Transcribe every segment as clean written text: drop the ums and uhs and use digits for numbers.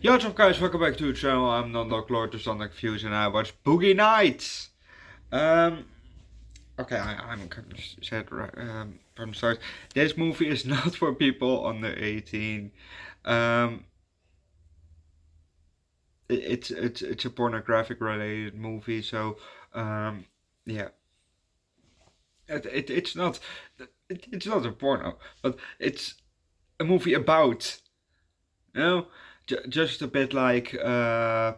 Yo, what's up guys, welcome back to the channel. I'm Underdog Lord of Underdog Views and I watch Boogie Nights. Okay, I'm gonna say it right, from the start. This movie is not for people under 18. Um, it's a pornographic related movie, so yeah, it's not it's not a porno, but it's a movie about, you know, just a bit like a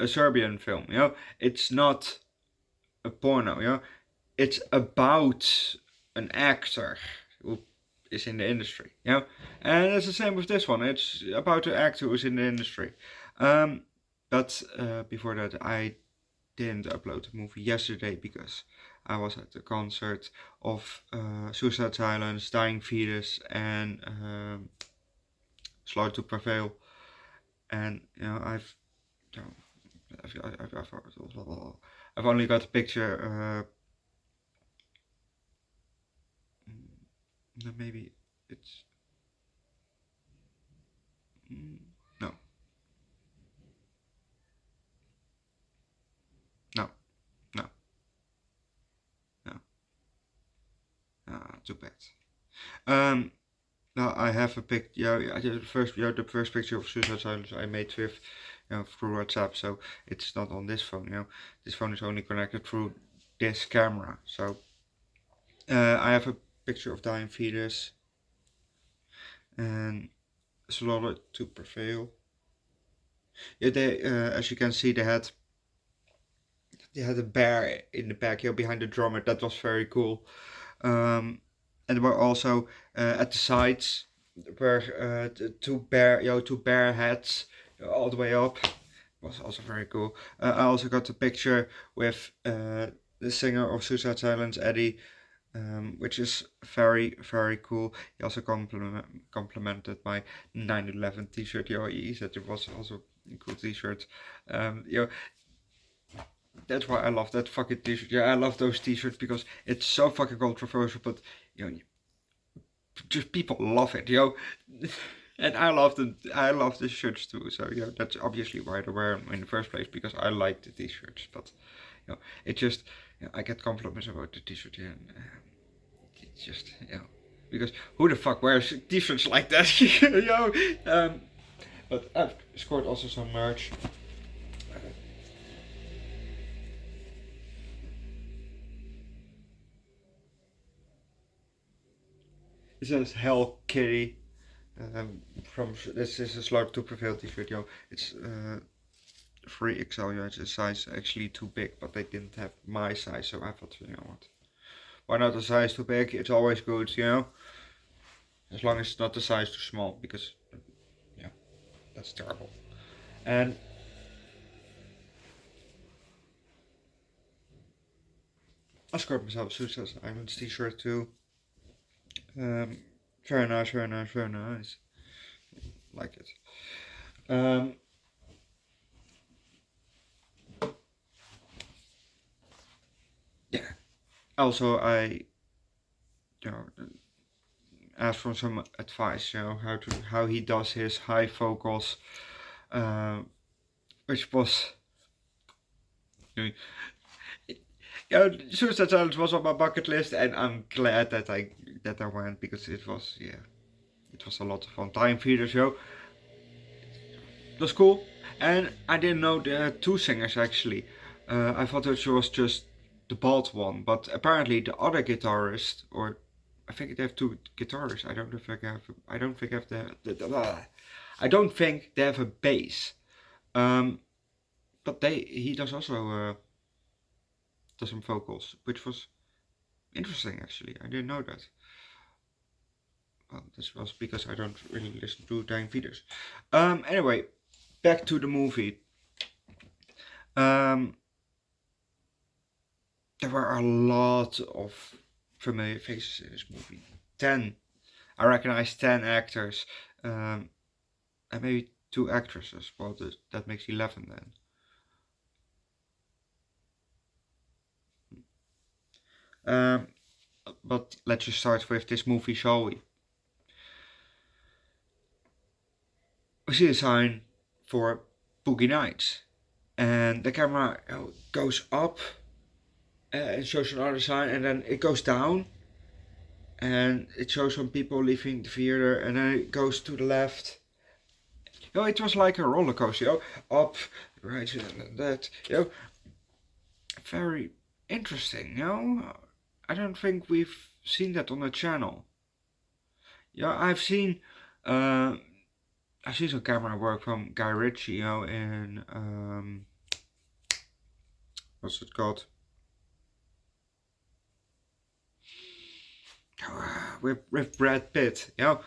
Serbian film, you know. It's not a porno, you know. It's about an actor who is in the industry, you know. And it's the same with this one. It's about an actor who's in the industry. Um, but before that, I didn't upload the movie yesterday because I was at the concert of Suicide Silence, Dying Fetus, and Slow to Prevail. And you know, you know, I've only got a picture. Maybe it's no, no, no, no. Too bad. Now I have a pic. Yeah, the first picture of Suicide Silence I made with, you know, through WhatsApp. So it's not on this phone. You know, this phone is only connected through this camera. So I have a picture of Dying Fetus and Slaughter to Prevail. Yeah, they as you can see, they had a bear in the back, you know, behind the drummer. That was very cool. And there were also at the sides were two bear heads all the way up. Was also very cool. I also got a picture with the singer of Suicide Silence, Eddie, which is very very cool. He also complimented my 9/11 t-shirt. You know, he said it was also a cool t-shirt. You know, that's why I love that fucking t-shirt. Yeah, I love those t-shirts because it's so fucking controversial, but you know, just people love it, you know. And I love them. I love the shirts too. So you know, that's obviously why I wear them in the first place, because I like the t-shirts. But you know, it just, you know, I get compliments about the t-shirt here, and it's just, you know, because who the fuck wears t-shirts like that, you know? But I've scored also some merch. It says Hell Kitty. From this is a Slow to Prevail t-shirt. You know, it's 3XL. Yeah, it's a size actually too big, but they didn't have my size, so I thought, you know what? Why not a size too big? It's always good, you know, as long as it's not a size too small, because yeah, that's terrible. And I scored myself a Suicide Islands t-shirt too. Um, Very nice, very nice, very nice. Like it. Um, yeah. Also, you know, asked for some advice. You know, how he does his high vocals, which was, you know, Suicide Silence was on my bucket list, and I'm glad that I went, because it was, yeah, it was a lot of fun. Time Feeder show. It was cool, and I didn't know there are two singers actually. I thought it was just the bald one, but apparently the other guitarist, or I think they have two guitarists. I don't know if I have. I don't think I have I don't think they have a bass. But he does also does some vocals, which was interesting actually. I didn't know that. Well, this was because I don't really listen to Dying Feeders. Anyway, back to the movie. Um, there were a lot of familiar faces in this movie. 10. I recognized 10 actors. And maybe 2 actresses. Well, that makes 11 then. But let's just start with this movie, shall we? we see a sign for Boogie Nights, and the camera goes up and shows another sign, and then it goes down, and it shows some people leaving the theater, and then it goes to the left. It was like a roller coaster, up, right, and that, very interesting. I don't think we've seen that on the channel. Uh, I've seen some camera work from Guy Ritchie, in what's it called? With Brad Pitt. Yeah,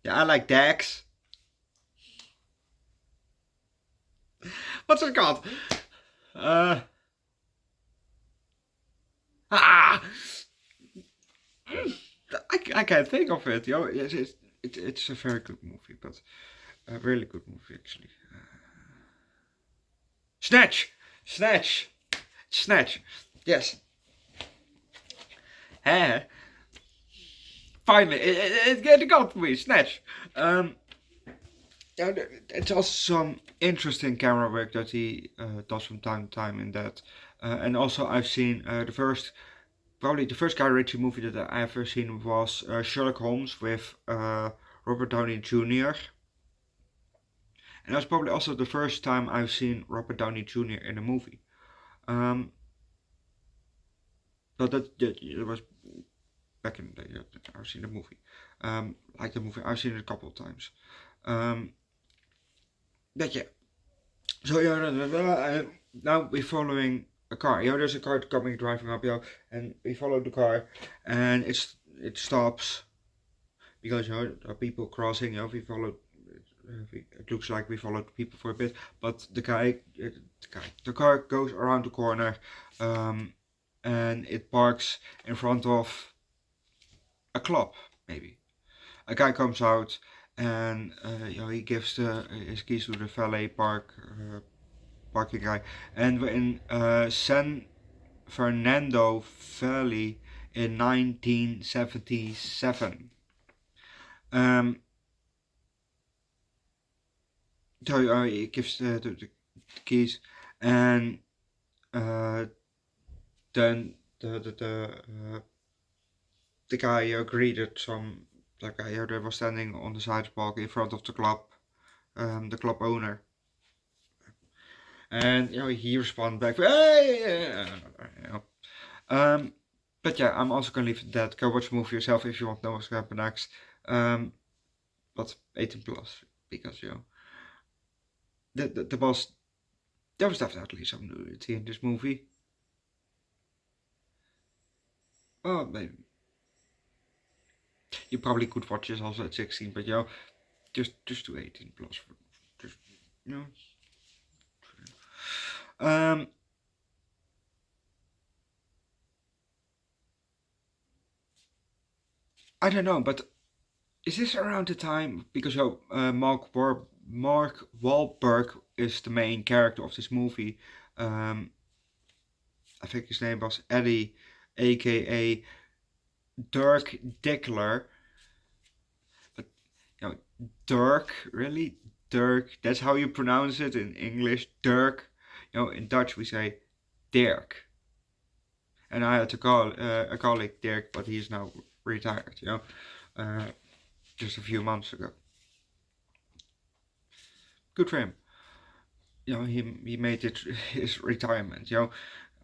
I like Dax. What's it called? Uh. Ah. I can't think of it. It's a very good movie, but a really good movie actually. Snatch, Snatch, Snatch. Yes. Hey. Finally, it got me. Snatch. It's also some interesting camera work that he does from time to time in that. And also, I've seen probably the first Guy Ritchie movie that I ever seen was Sherlock Holmes with Robert Downey Jr. And that's probably also the first time I've seen Robert Downey Jr. in a movie. But it was back in the day. I've seen the movie. Like the movie, I've seen it a couple of times. But yeah. So now we're following a car. There's a car coming driving up, and we follow the car, and it stops because there are people crossing. We follow. It looks like we followed people for a bit, but the car goes around the corner, and it parks in front of a club. Maybe a guy comes out, and he gives his keys to the valet parking guy, and we're in San Fernando Valley in 1977. So he gives the keys, and then the guy greeted the guy that was standing on the sidewalk in front of the club owner, and he responded back, hey, but yeah, I'm also gonna leave that. Go watch the movie yourself if you want to know what's gonna happen next. But 18 plus, because there was definitely some nudity in this movie. Oh, maybe you probably could watch this also at 16, but just do 18 plus. Just I don't know, but is this around the time, because Mark Wahlberg is the main character of this movie. I think his name was Eddie, aka Dirk Diggler. But Dirk, really? Dirk, that's how you pronounce it in English, Dirk. In Dutch we say Dirk. And I had to call a colleague Dirk, but he's now retired, just a few months ago. Good for him. He made it his retirement.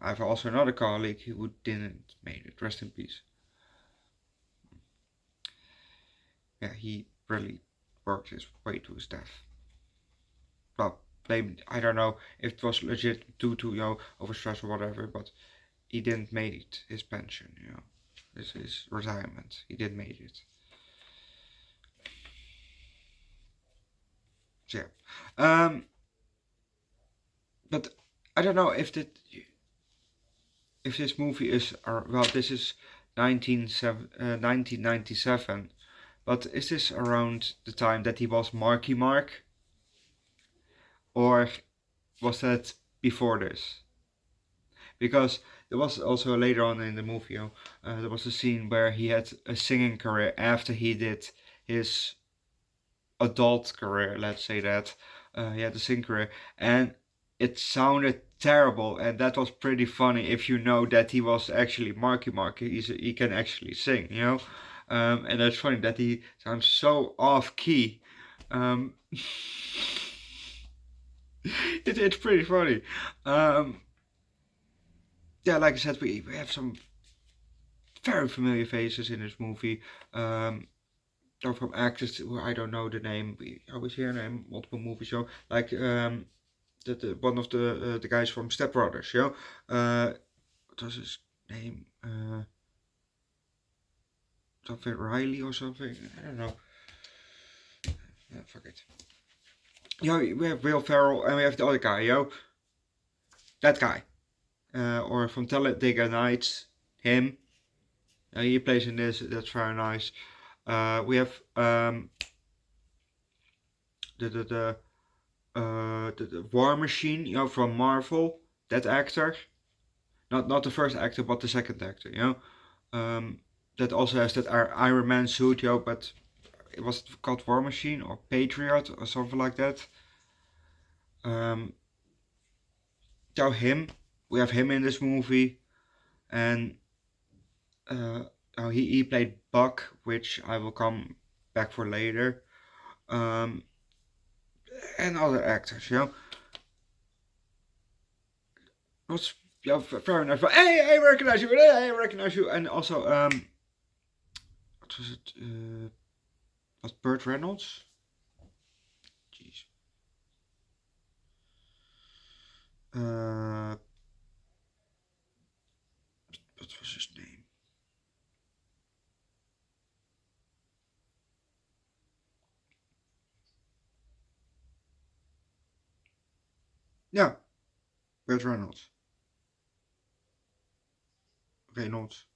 I have also another colleague who didn't make it. Rest in peace. Yeah, he really worked his way to his death. Well, maybe, I don't know if it was legit due to overstress or whatever, but he didn't make it his pension. This is retirement. He did make it. So yeah. But I don't know if this movie is this is 1997, but is this around the time that he was Marky Mark, or was that before this? Because there was also later on in the movie, there was a scene where he had a singing career after he did his adult career, let's say that. He had a singing career, and it sounded terrible, and that was pretty funny if you know that he was actually Marky Mark. He can actually sing, you know? And that's funny that he sounds so off key. Um, it's pretty funny. Um, yeah, like I said, we have some very familiar faces in this movie. Or from actors who I don't know the name. We always hear name multiple movies. So like one of the guys from Step Brothers. You know, what was his name? Something Riley or something. I don't know. Fuck it. Yeah, we have Will Ferrell and we have the other guy. Yo, that guy. Or from Talladega Nights. Him. He plays in this. That's very nice. We have the the the, the War Machine, you know, from Marvel. That actor, not the first actor, but the second actor, you know. That also has that Iron Man suit, you know, but it was called War Machine or Patriot or something like that. So him, we have him in this movie, and he played Buck, which I will come back for later. Um, and other actors, you know. Was yeah, very nice. But, hey, I recognize you. Hey, I recognize you. And also, what was it? Was Burt Reynolds? Jeez. What was his name? Yeah, Burt Reynolds. Reynolds.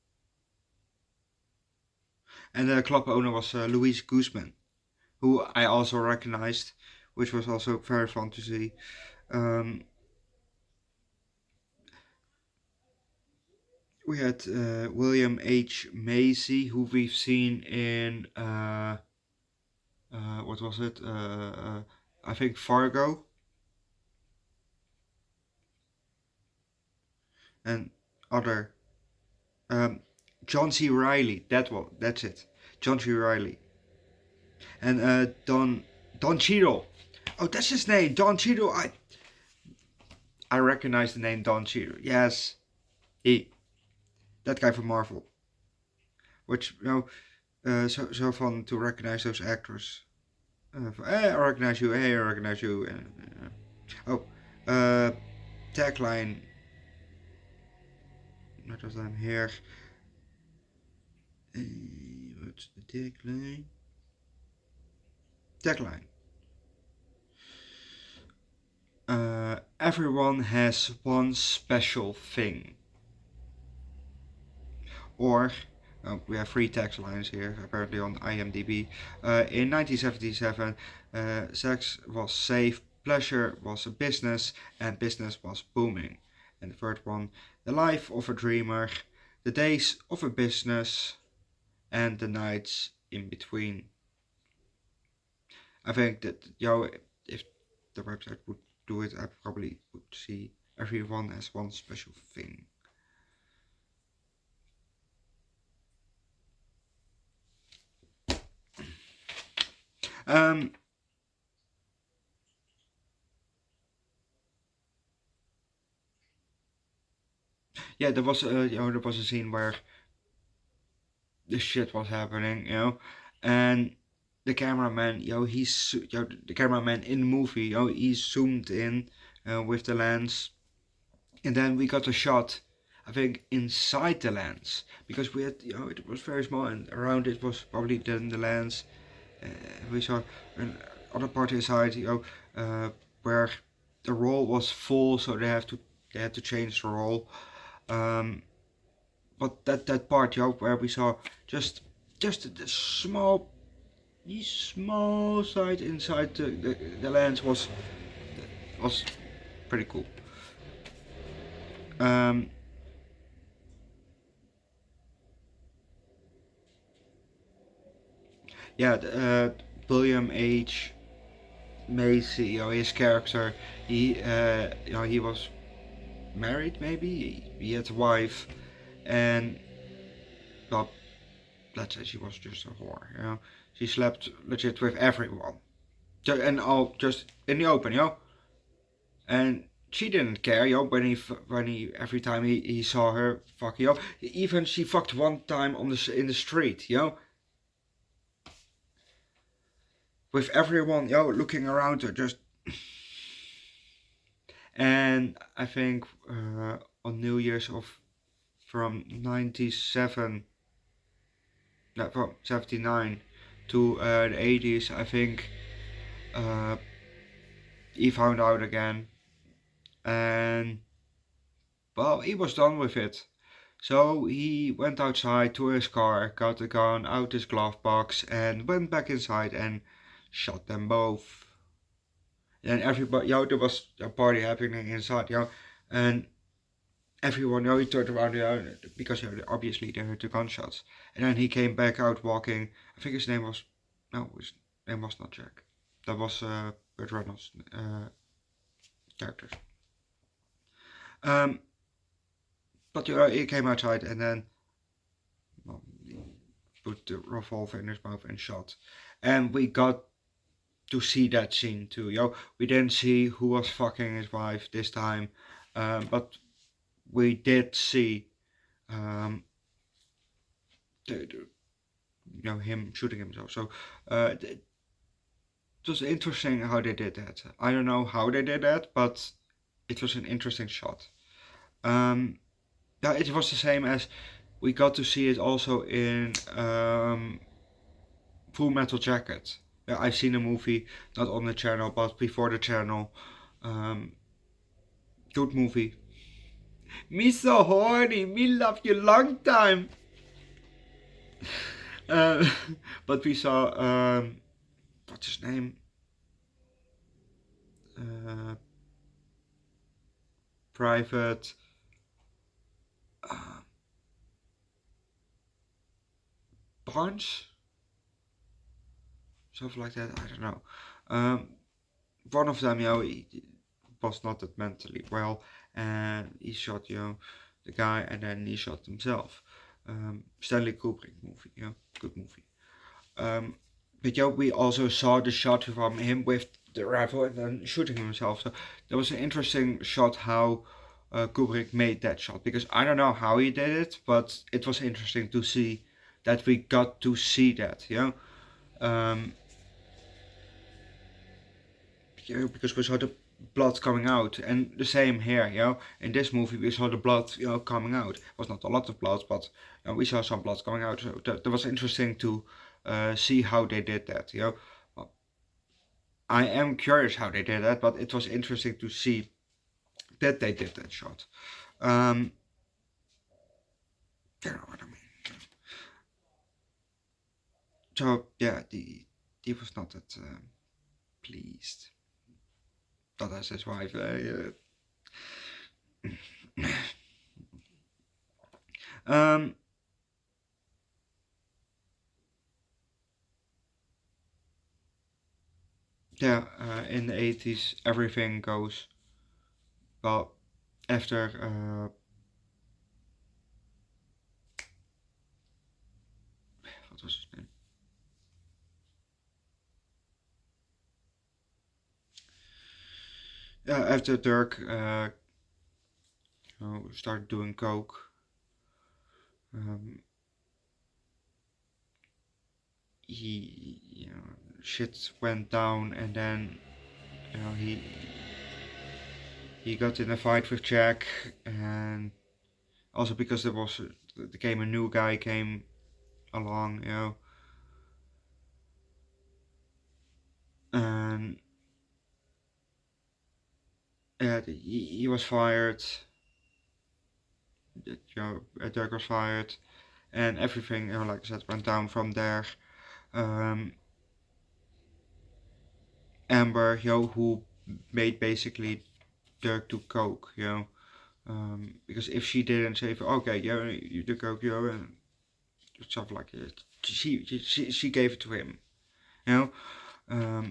And the club owner was Louise Guzman, who I also recognized, which was also very fun to see. We had William H. Macy, who we've seen in what was it? I think Fargo and other. Um, John C. Riley. That one. That's it. John C. Riley and Don Cheadle. Oh, that's his name, Don Cheadle. I recognize the name Don Cheadle. Yes, that guy from Marvel. Which so fun to recognize those actors. Hey, I recognize you. Hey, I recognize you. Oh, tagline. Not as I'm here. What's the tagline? Tagline. Everyone has one special thing. Or we have three taglines here, apparently on IMDb. In 1977, sex was safe, pleasure was a business, and business was booming. And the third one, the life of a dreamer, the days of a business, and the nights in between. I think that, if the website would do it, I probably would see everyone as one special thing. Yeah, there was a scene where this shit was happening, and the cameraman, the cameraman in the movie, he zoomed in with the lens, and then we got a shot, I think, inside the lens because we had, it was very small, and around it was probably then the lens. We saw another part inside, where the roll was full, so they had to change the roll. But that part, where we saw just the small side inside the lens was pretty cool. yeah, William H. Macy, his character, he was married, maybe he had a wife, and well, let's say she was just a whore. She slept legit with everyone, and all just in the open, and she didn't care, when he every time he saw her fuck, even she fucked one time in the street, with everyone, looking around her, just. And I think on New Year's of from 97, no, from 79 to the 80s, I think uh, he found out again, and well, he was done with it. So he went outside to his car, got the gun out his glove box, and went back inside and shot them both. And everybody, there was a party happening inside, and everyone, he turned around, because obviously they heard the gunshots. And then he came back out walking. I think his name was, no, his name was not Jack. That was Burt Reynolds' character. Um, but he came outside and then, well, he put the revolver in his mouth and shot. And we got to see that scene too, We didn't see who was fucking his wife this time, but we did see um, him shooting himself. So it was interesting how they did that. I don't know how they did that, but it was an interesting shot. Yeah, it was the same as we got to see it also in Full Metal Jacket. Yeah, I've seen the movie, not on the channel, but before the channel. Um, Good movie. Me so horny, me love you long time. Uh, but we saw what's his name? Uh, Private uh, Barnes, something like that. I don't know. One of them, he was not that mentally well, and he shot, the guy, and then he shot himself. Stanley Kubrick movie, good movie. But we also saw the shot from him with the rifle and then shooting himself. So there was an interesting shot how Kubrick made that shot, because I don't know how he did it, but it was interesting to see that we got to see that, um, because we saw the blood coming out, and the same here, in this movie we saw the blood, coming out. It was not a lot of blood, but we saw some blood coming out. So that was interesting to see how they did that, Well, I am curious how they did that, but it was interesting to see that they did that shot. Um, you know what I mean. So yeah, he was not that pleased. That as his wife. Um, yeah, in the 80s, everything goes well after. What was his name? Yeah, after Dirk started doing coke, um, he, shit went down, and then he got in a fight with Jack, and also because there came a new guy came along, and yeah, he was fired. Dirk was fired, and everything, like I said, went down from there. Um, Amber, who made basically Dirk to coke, because if she didn't say, okay, you do coke, and stuff like it, she gave it to him. you know.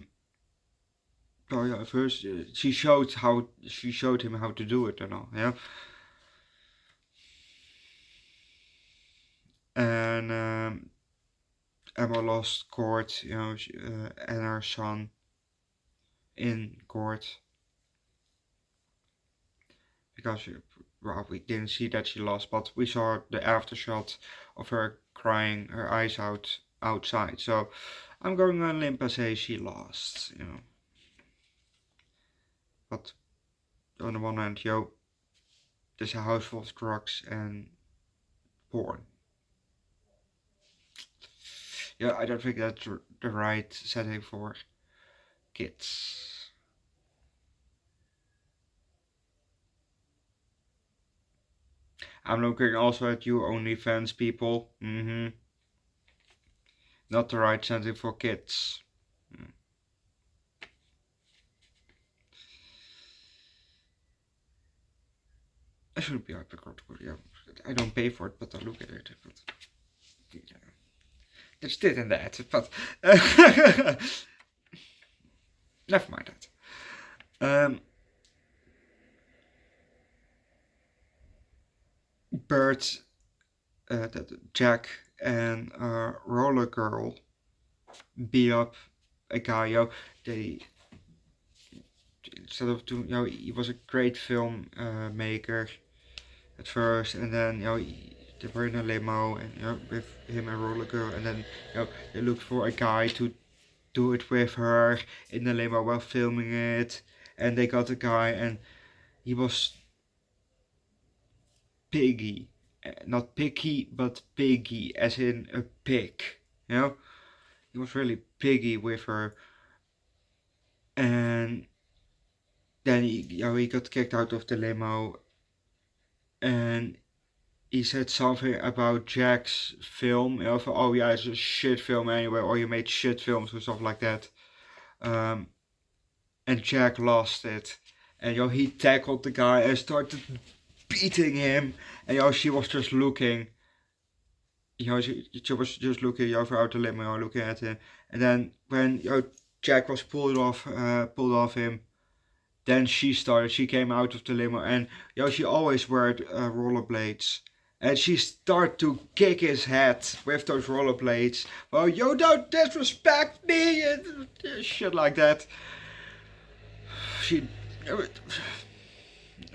So yeah, first she showed him how to do it and all, and Emma lost court, and her son in court because well, we didn't see that she lost, but we saw the aftershot of her crying her eyes out outside. So I'm going on limb and say she lost, But on the one hand, there's a house full of drugs and porn. Yeah, I don't think that's the right setting for kids. I'm looking also at you OnlyFans people. Not the right setting for kids. I should be hypocritical, yeah. I don't pay for it, but I look at it. But, yeah. There's dit and that, but never mind that. Bert, Jack, and Roller Girl beat up a guy. They instead of doing, he was a great film maker at first, and then they were in a limo, and with him and Roller Girl, and then they looked for a guy to do it with her in the limo while filming it, and they got a guy, and he was piggy, not picky, but piggy, as in a pig, he was really piggy with her, and then he got kicked out of the limo, and he said something about Jack's film, oh yeah, it's a shit film anyway, or you made shit films or stuff like that. And Jack lost it, and he tackled the guy and started beating him, and she was just looking. She was just looking over out the limo, looking at him, and then when Jack was pulled off him, then she came out of the limo, and she always wore rollerblades. And she started to kick his head with those rollerblades. Well, you don't disrespect me, and shit like that.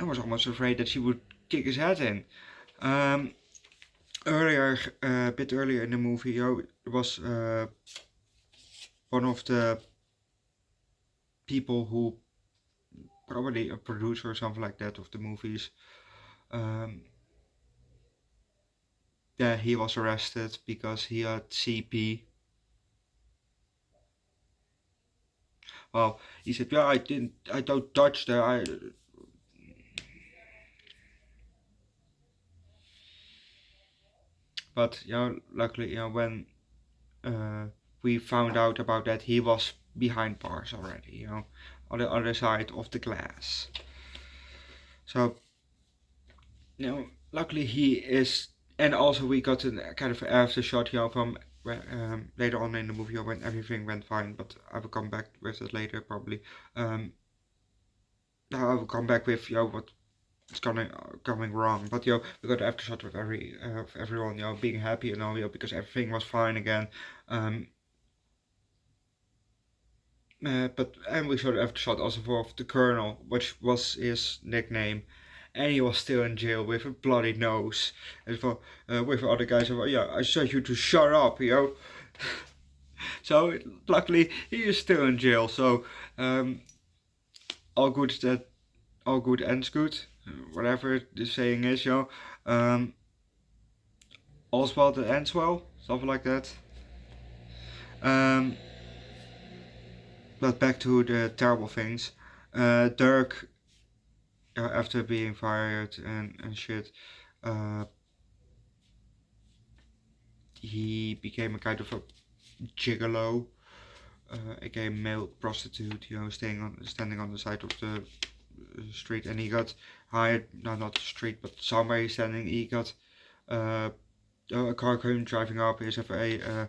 I was almost afraid that she would kick his head in. A bit earlier in the movie, there was one of the people who, probably a producer or something like that of the movies, yeah, he was arrested because he had CP. Well, he said, yeah, I don't touch that. But luckily, when we found out about that, he was behind bars already, on the other side of the glass. So, luckily he is, and also we got a kind of after shot, from later on in the movie when everything went fine. But I will come back with it later probably. I will come back with what's coming wrong. But we got after shot with everyone being happy and all, because everything was fine again. And we saw the after shot also for the Colonel, which was his nickname, and he was still in jail with a bloody nose. And with other guys, yeah, I said you to shut up, So luckily he is still in jail. So all good ends good, whatever the saying is, all's well that ends well, something like that. But back to the terrible things. Dirk, after being fired and shit, he became a kind of a gigolo, aka male prostitute, standing on the side of the street, and he got hired, no, not the street, but somewhere he's standing, he got a car came driving up, he has a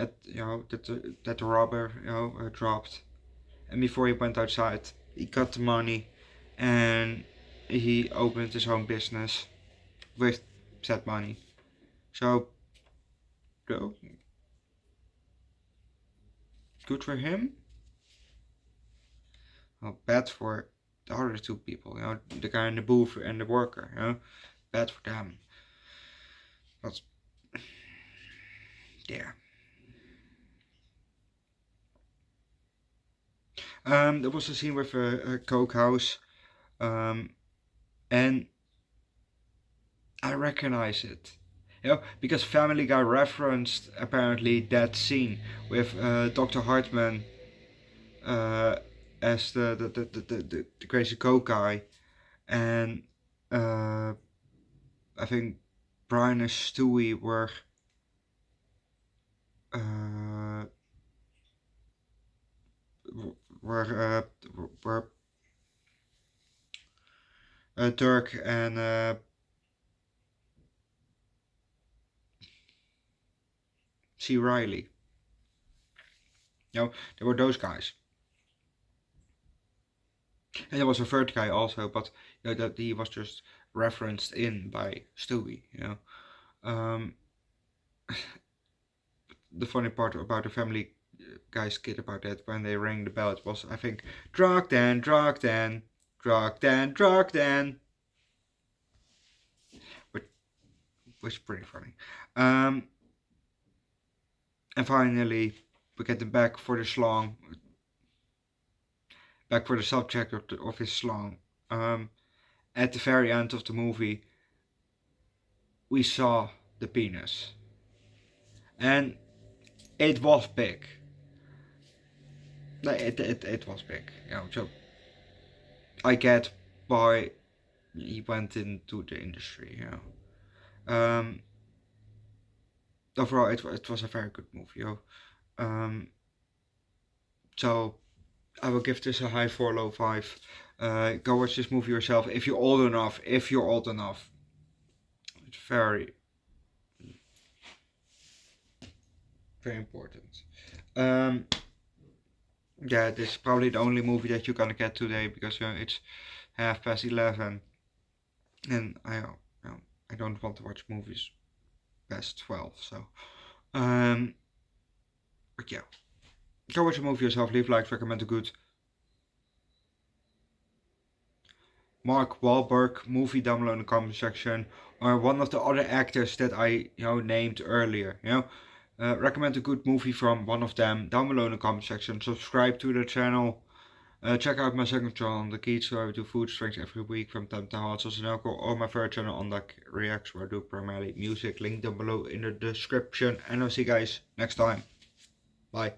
at that the robber dropped, and before he went outside, he got the money, and he opened his own business with said money. So, well, good for him. Well, bad for the other two people. The guy in the booth and the worker. Bad for them. But yeah. There was a scene with a coke house, and I recognize it. Because Family Guy referenced apparently that scene with Dr. Hartman uh, as the crazy coke guy, and I think Brian and Stewie uh, were were Dirk and C. Riley. There were those guys. And there was a third guy also, but that he was just referenced in by Stewie. Um, the funny part about the Family Guy's skit about that, when they rang the bell, it was, I think, Drug Dan, Drug Dan, Drug Dan, Drug Dan, which was pretty funny. And finally, we get them back for the slong, back for the subject of his slong. At the very end of the movie, we saw the penis, and it was big. It was big. So I get why he went into the industry. Overall, it was a very good movie. So I will give this a high 4, low 5. Go watch this movie yourself if you're old enough. If you're old enough, it's very, very important. Yeah, this is probably the only movie that you're gonna get today, because it's 11:30, and I don't want to watch movies past 12. So, but yeah, go watch a movie yourself. Leave likes, recommend a good Mark Wahlberg movie down below in the comment section, or one of the other actors that I named earlier. Recommend a good movie from one of them down below in the comment section. Subscribe to the channel. Check out my second channel, Underdog Eats, where I do food strings every week from time to time. Also, or my third channel, Underdog Reacts, where I do primarily music. Link down below in the description. And I'll see you guys next time. Bye.